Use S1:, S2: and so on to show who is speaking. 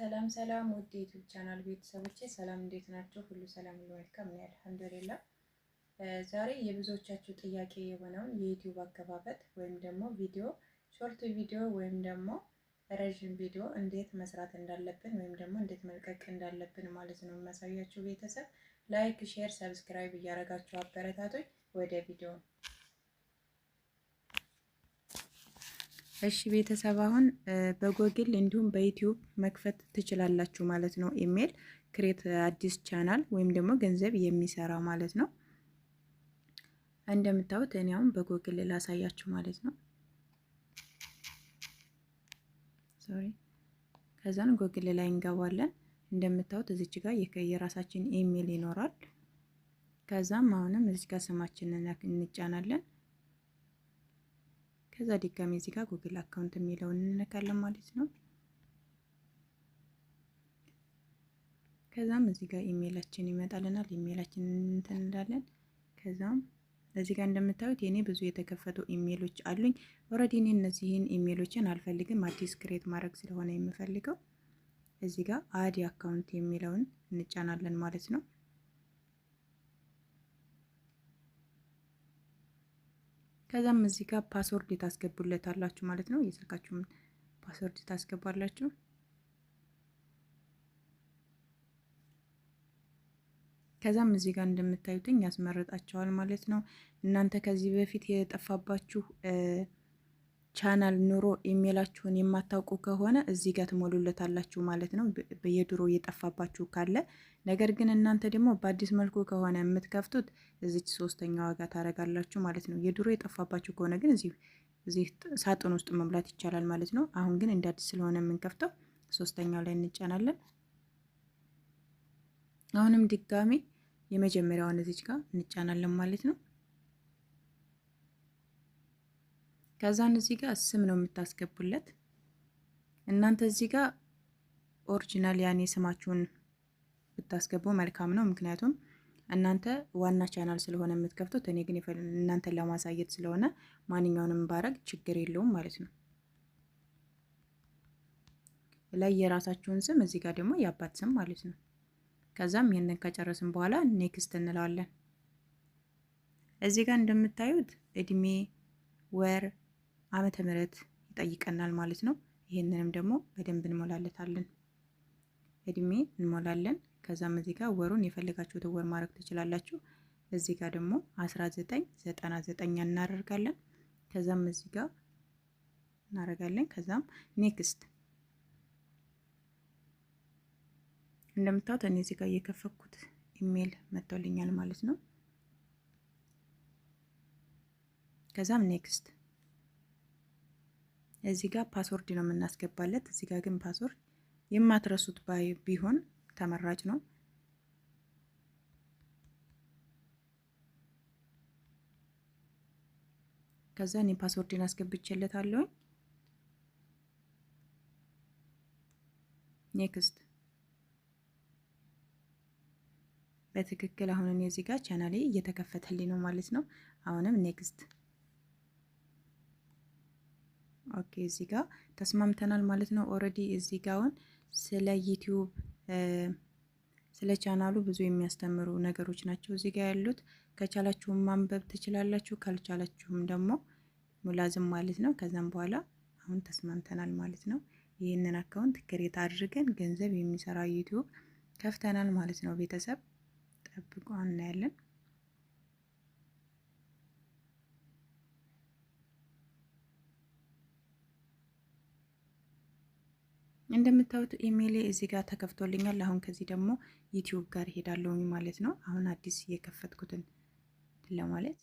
S1: ሰላም ሰላም ውድ ዩቲዩብ ቻናል ቤተሰቦቼ ሰላም እንዴት ናቸው? ሁሉ ሰላም ሁሉ መልካም ነው አልሐምዱሊላህ። ዛሬ የብዙዎቻችሁ ጥያቄ የሆነውን የዩቲዩብ አከፋፈት ወይም ደግሞ ቪዲዮ ሾርት ቪዲዮ ወይም ደግሞ ረዥም ቪዲዮ እንዴት መስራት እንዳለብን ወይም ደግሞ እንዴት መልቀቅ እንዳለብን ማለት ነው የማሳያችሁ። ቤተሰብ ላይክ፣ ሼር፣ ሰብስክራይብ እያደረጋችሁ አበረታቶች ወደ ቪዲዮ። እሺ ቤተሰብ አሁን በጎግል እንዲሁም በዩቲዩብ መክፈት ትችላላችሁ ማለት ነው። ኢሜል ክሬት አዲስ ቻናል ወይም ደግሞ ገንዘብ የሚሰራ ማለት ነው። እንደምታዩት እኔ አሁን በጎግል ላሳያችሁ ማለት ነው። ሶሪ ከዛን ጎግል ላይ እንገባለን። እንደምታዩት እዚች ጋር የራሳችን ኢሜል ይኖራል። ከዛም አሁንም እዚህ ጋር ስማችንን እንጫናለን። ከዛ ድጋሜ እዚህ ጋር ጉግል አካውንት የሚለውን እንነካለን ማለት ነው። ከዛም እዚህ ጋር ኢሜይላችን ይመጣልናል። ኢሜይላችንን እንትን እንዳለን ከዛም እዚህ ጋር እንደምታዩት የኔ ብዙ የተከፈቱ ኢሜይሎች አሉኝ። ኦልሬዲ እኔ እነዚህን ኢሜይሎችን አልፈልግም፣ አዲስ ክሬት ማድረግ ስለሆነ የምፈልገው እዚህ ጋር አድ አካውንት የሚለውን እንጫናለን ማለት ነው። ከዛም እዚህ ጋር ፓስወርድ ታስገቡለታላችሁ ማለት ነው። የስልካችሁን ፓስወርድ ታስገባላችሁ። ከዛም እዚህ ጋር እንደምታዩትኝ ያስመረጣቸዋል ማለት ነው። እናንተ ከዚህ በፊት የጠፋባችሁ ቻናል ኑሮ ኢሜይላችሁን የማታውቁ ከሆነ እዚህ ጋር ትሞሉለታላችሁ ማለት ነው። የድሮ የጠፋባችሁ ካለ ነገር ግን እናንተ ደግሞ በአዲስ መልኩ ከሆነ የምትከፍቱት እዚች ሶስተኛዋ ጋር ታረጋላችሁ ማለት ነው። የድሮ የጠፋባችሁ ከሆነ ግን እዚህ ሳጥን ውስጥ መሙላት ይቻላል ማለት ነው። አሁን ግን እንደ አዲስ ስለሆነ የምንከፍተው ሶስተኛው ላይ እንጫናለን። አሁንም ድጋሚ የመጀመሪያውን እዚች ጋር እንጫናለን ማለት ነው። ከዛን እዚህ ጋር ስም ነው የምታስገቡለት እናንተ እዚህ ጋር ኦሪጂናል ያኔ ስማችሁን ብታስገቡ መልካም ነው። ምክንያቱም እናንተ ዋና ቻናል ስለሆነ የምትከፍቱት፣ እኔ ግን እናንተን ለማሳየት ስለሆነ ማንኛውንም ባረግ ችግር የለውም ማለት ነው። ላይ የራሳችሁን ስም እዚህ ጋር ደግሞ የአባት ስም ማለት ነው። ከዛም ይሄንን ከጨረስን በኋላ ኔክስት እንለዋለን። እዚህ ጋር እንደምታዩት እድሜ፣ ወር፣ ዓመተ ምህረት ይጠይቀናል ማለት ነው። ይሄንንም ደግሞ በደንብ እንሞላለታለን። እድሜ እንሞላለን። ከዛም እዚህ ጋር ወሩን የፈለጋችሁት ወር ማድረግ ትችላላችሁ። እዚህ ጋር ደግሞ 1999 እናደርጋለን። ከዛም እዚህ ጋር እናደርጋለን። ከዛም ኔክስት እንደምታዩት እኔ እዚህ ጋር እየከፈኩት ኢሜል መጥቶልኛል ማለት ነው። ከዛም ኔክስት እዚህ ጋር ፓስወርድ ነው የምናስገባለት። እዚህ ጋር ግን ፓስወርድ የማትረሱት ቢሆን ተመራጭ ነው። ከዛ እኔ ፓስወርድን አስገብቼለታለሁ። ኔክስት በትክክል አሁን እኔ እዚህ ጋር ቻናሌ እየተከፈተልኝ ነው ማለት ነው። አሁንም ኔክስት። ኦኬ እዚህ ጋር ተስማምተናል ማለት ነው። ኦልሬዲ እዚህ ጋር አሁን ስለ ዩቲዩብ ስለ ቻናሉ ብዙ የሚያስተምሩ ነገሮች ናቸው እዚህ ጋር ያሉት። ከቻላችሁም ማንበብ ትችላላችሁ፣ ካልቻላችሁም ደግሞ ሙላዝም ማለት ነው። ከዛም በኋላ አሁን ተስማምተናል ማለት ነው። ይህንን አካውንት ክሬት አድርገን ገንዘብ የሚሰራ ዩቲዩብ ከፍተናል ማለት ነው። ቤተሰብ ጠብቁ፣ እናያለን። እንደምታዩት ኢሜይሌ እዚህ ጋር ተከፍቶልኛል። አሁን ከዚህ ደግሞ ዩቲዩብ ጋር እሄዳለሁ ማለት ነው። አሁን አዲስ የከፈትኩትን ለማለት